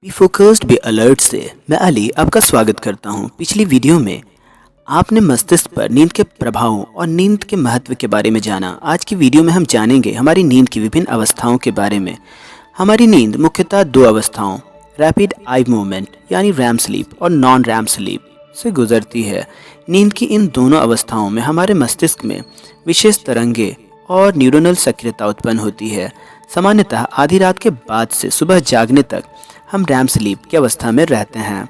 Be focused be alert से मैं अली आपका स्वागत करता हूं। पिछली वीडियो में आपने मस्तिष्क पर नींद के प्रभावों और नींद के महत्व के बारे में जाना। आज की वीडियो में हम जानेंगे हमारी नींद की विभिन्न अवस्थाओं के बारे में। हमारी नींद मुख्यतः दो अवस्थाओं रैपिड आई मूवमेंट यानी रैम स्लीप और नॉन रैम स्लीप से गुजरती है। नींद की इन दोनों अवस्थाओं में हमारे मस्तिष्क में विशेष तरंगे और न्यूरोनल सक्रियता उत्पन्न होती है। सामान्यतः आधी रात के बाद से सुबह जागने तक हम रैम स्लीप की अवस्था में रहते हैं।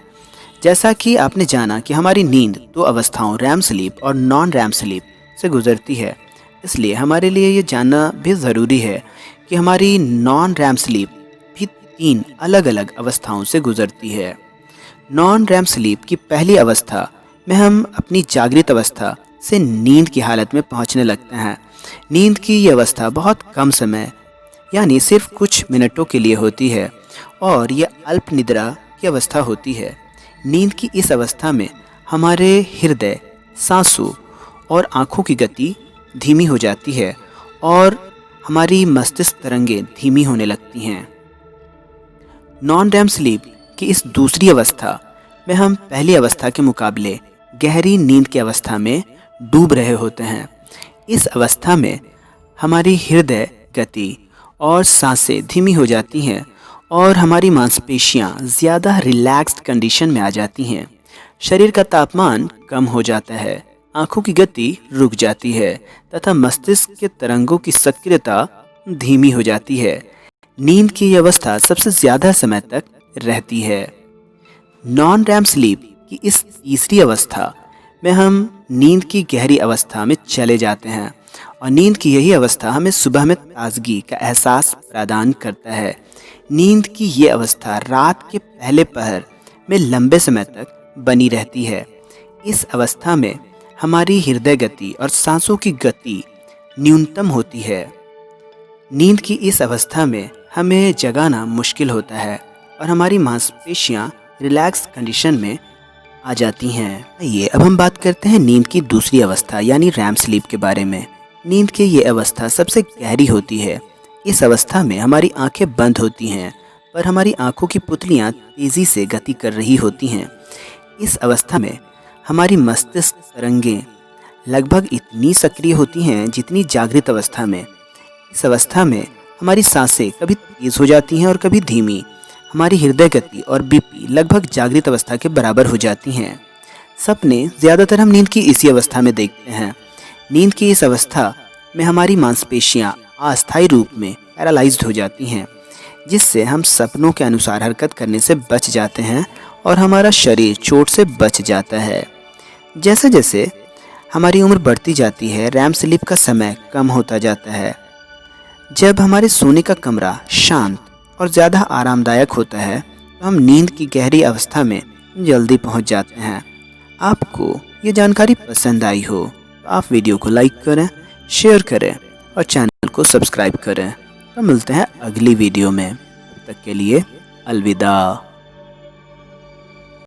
जैसा कि आपने जाना कि हमारी नींद दो अवस्थाओं रैम स्लीप और नॉन रैम स्लीप से गुजरती है, इसलिए हमारे लिए ये जानना भी ज़रूरी है कि हमारी नॉन रैम स्लीप भी तीन अलग अलग अवस्थाओं से गुजरती है। नॉन रैम स्लीप की पहली अवस्था में हम अपनी जागृत अवस्था से नींद की हालत में पहुंचने लगते हैं। नींद की ये अवस्था बहुत कम समय यानी सिर्फ कुछ मिनटों के लिए होती है और यह अल्प निद्रा की अवस्था होती है। नींद की इस अवस्था में हमारे हृदय, सांसों और आँखों की गति धीमी हो जाती है और हमारी मस्तिष्क तरंगें धीमी होने लगती हैं। नॉन रैम स्लीप की इस दूसरी अवस्था में हम पहली अवस्था के मुकाबले गहरी नींद की अवस्था में डूब रहे होते हैं। इस अवस्था में हमारी हृदय गति और सांसें धीमी हो जाती हैं और हमारी मांसपेशियां ज़्यादा रिलैक्स्ड कंडीशन में आ जाती हैं। शरीर का तापमान कम हो जाता है, आँखों की गति रुक जाती है तथा मस्तिष्क के तरंगों की सक्रियता धीमी हो जाती है। नींद की यह अवस्था सबसे ज़्यादा समय तक रहती है। नॉन रैम स्लीप की इस तीसरी अवस्था में हम नींद की गहरी अवस्था में चले जाते हैं और नींद की यही अवस्था हमें सुबह में ताजगी का एहसास प्रदान करता है। नींद की ये अवस्था रात के पहले पहर में लंबे समय तक बनी रहती है। इस अवस्था में हमारी हृदय गति और सांसों की गति न्यूनतम होती है। नींद की इस अवस्था में हमें जगाना मुश्किल होता है और हमारी मांसपेशियां रिलैक्स कंडीशन में आ जाती हैं। आइए अब हम बात करते हैं नींद की दूसरी अवस्था यानी रैम स्लीप के बारे में। नींद की ये अवस्था सबसे गहरी होती है। इस अवस्था में हमारी आंखें बंद होती हैं पर हमारी आंखों की पुतलियां तेज़ी से गति कर रही होती हैं। इस अवस्था में हमारी मस्तिष्क तरंगें लगभग इतनी सक्रिय होती हैं जितनी जागृत अवस्था में। इस अवस्था में हमारी सांसें कभी तेज़ हो जाती हैं और कभी धीमी। हमारी हृदय गति और बीपी लगभग जागृत अवस्था के बराबर हो जाती हैं। सपने ज़्यादातर हम नींद की इसी अवस्था में देखते हैं। नींद की इस अवस्था में हमारी मांसपेशियां अस्थायी रूप में पैरालाइज्ड हो जाती हैं, जिससे हम सपनों के अनुसार हरकत करने से बच जाते हैं और हमारा शरीर चोट से बच जाता है। जैसे जैसे हमारी उम्र बढ़ती जाती है, रैम स्लीप का समय कम होता जाता है। जब हमारे सोने का कमरा शांत और ज़्यादा आरामदायक होता है तो हम नींद की गहरी अवस्था में जल्दी पहुंच जाते हैं। आपको ये जानकारी पसंद आई हो तो आप वीडियो को लाइक करें, शेयर करें और चैनल को सब्सक्राइब करें। तो मिलते हैं अगली वीडियो में। तब तक के लिए अलविदा।